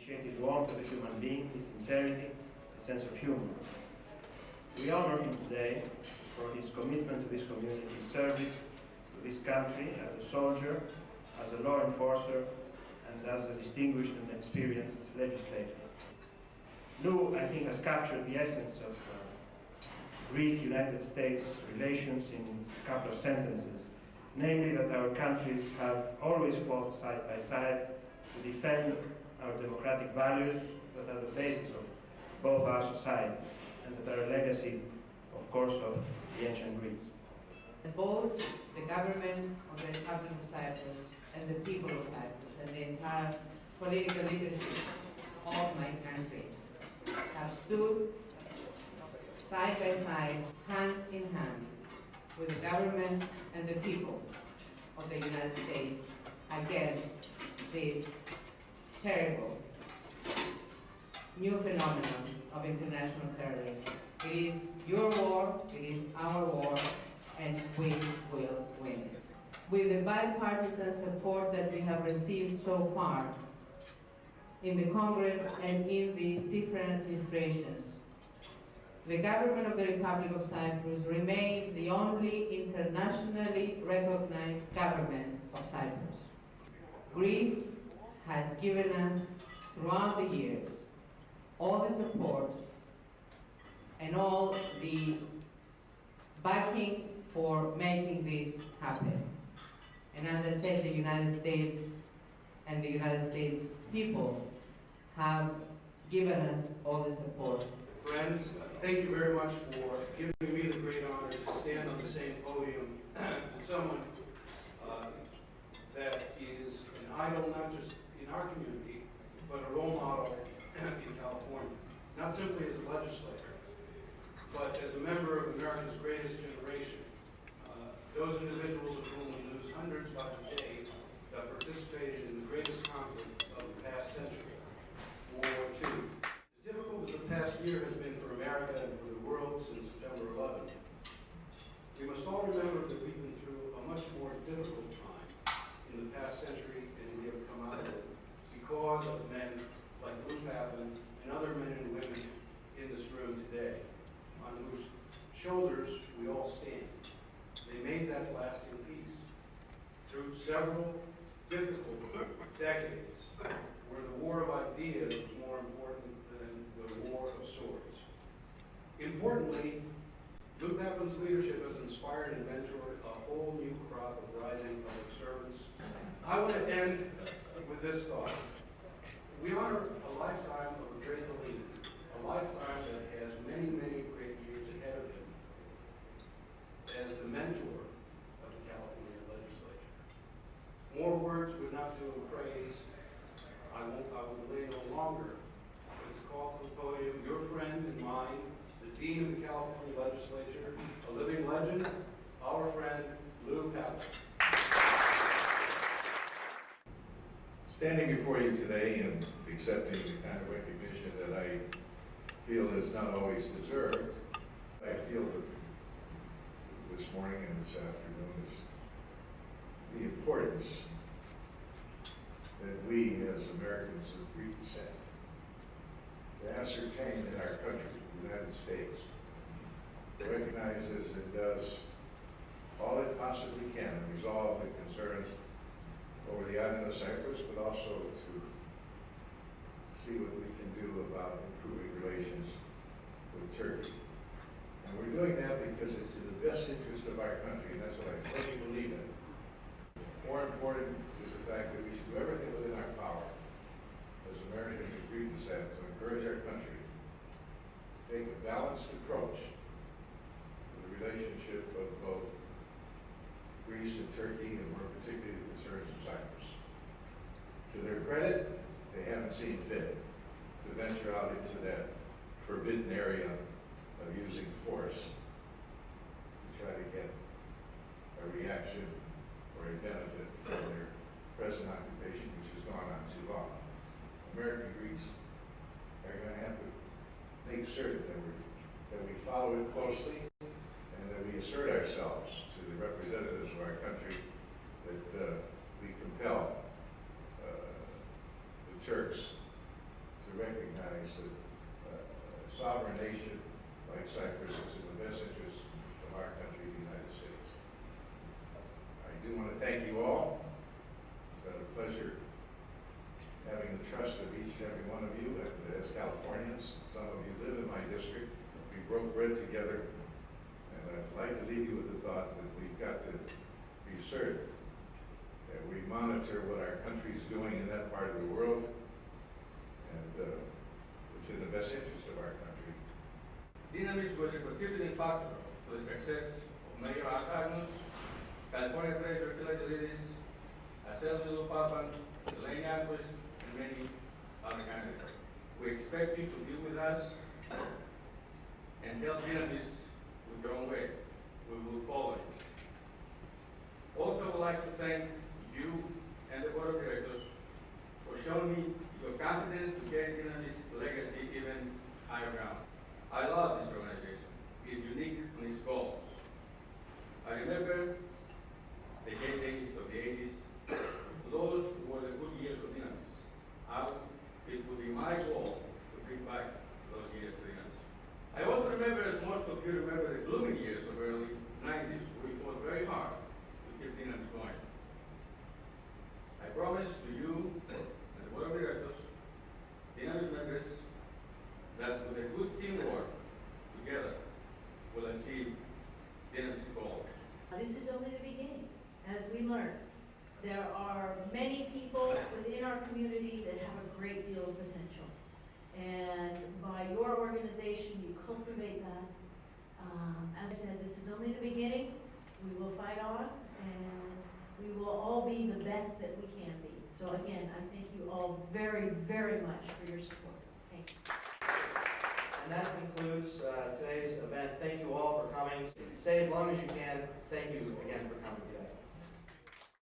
appreciate his warmth of a human being, his sincerity, his sense of humor. We honor him today for his commitment to this community, his service to this country as a soldier, as a law enforcer, and as a distinguished and experienced legislator. Lou, I think, has captured the essence of Greek-United States relations in a couple of sentences, namely that our countries have always fought side by side to defend our democratic values that are the basis of both our societies and that are a legacy, of course, of the ancient Greeks. Both the government of the Republic of Cyprus and the people of Cyprus and the entire political leadership of my country have stood side by side, hand in hand, with the government and the people of the United States against this terrible new phenomenon of international terrorism. It is your war, it is our war, and we will win. With the bipartisan support that we have received so far in the Congress and in the different administrations, the government of the Republic of Cyprus remains the only internationally recognized government of Cyprus. Greece has given us, throughout the years, all the support and all the backing for making this happen. And as I said, the United States and the United States people have given us all the support. Friends, thank you very much for giving me the great honor to stand on the same podium with someone that is an idol not just in our community, but a role model in California. Not simply as a legislator, but as a member of America's greatest generation. Those individuals of whom we lose hundreds by the day that participated in the greatest conflict of the past century, World War II. As difficult as the past year has been for America and for the world since September 11, we must all remember that we've been through a much more difficult time in the past century and we have come out of it because of men like Lou Papan and other men and women in this room today, on whose shoulders we all stand. They made that lasting peace through several difficult decades where the war of ideas was more important than the war of swords. Importantly, Lou Papan's leadership has inspired and mentored a whole new crop of rising public servants. I want to end with this thought. We honor a lifetime of a great leader, a lifetime that has many, many great years ahead of him as the mentor of the California legislature. More words would not do him praise. I will delay no longer, but to call to the podium your friend and mine, the Dean of the California Legislature, a living legend, our friend, Lou Papan. Standing before you today and accepting the kind of recognition that I feel is not always deserved, I feel that this morning and this afternoon is the importance that we as Americans of Greek descent to ascertain that our country, the United States, recognizes and does all it possibly can to resolve the concerns over the island of Cyprus, but also to see what we can do about improving relations with Turkey. And we're doing that because it's in the best interest of our country, and that's what I firmly believe in. More important is the fact that we should do everything within our power as Americans of Greek descent to encourage our country to take a balanced approach to the relationship of both Greece and Turkey, and more particularly the concerns of Cyprus. To their credit, they haven't seen fit to venture out into that forbidden area of using force to try to get a reaction or a benefit from their present occupation, which has gone on too long. American Greeks are going to have to make certain that we follow it closely and that we assert ourselves to the representatives of our country, that we compel the Turks to be certain that we monitor what our country is doing in that part of the world, and it's in the best interest of our country. Dynamis was a contributing factor to the success of Mayor Papan, California Treasurer Philadelphia, Assembly Papan, Elaine Alquist, and many other candidates. We expect you to be with us and help Dynamis with your own way. We will follow you. Also, I would like to thank you and the Board of Directors for showing me your confidence to carry Dynamis' legacy even higher ground. I love this organization. It is unique in its goals. I remember the great days of the 80s. Those were the good years of Dynamis. It would be my goal to bring back those years to Dynamis. I also remember, as most of you remember, the gloomy years of early 90s. We fought very hard to keep Dynamis going. I promise to you and the Board of Directors, Dynamis members, that with a good teamwork together, we'll achieve Dynamis' goals. This is only the beginning, as we learn. There are many people within our community that have a great deal of potential. And by your organization, you cultivate that. As I said, this is only the beginning. We will fight on, and we will all be the best that we can be. So again, I thank you all very, very much for your support. Thank you. And that concludes today's event. Thank you all for coming. Stay as long as you can. Thank you again for coming today.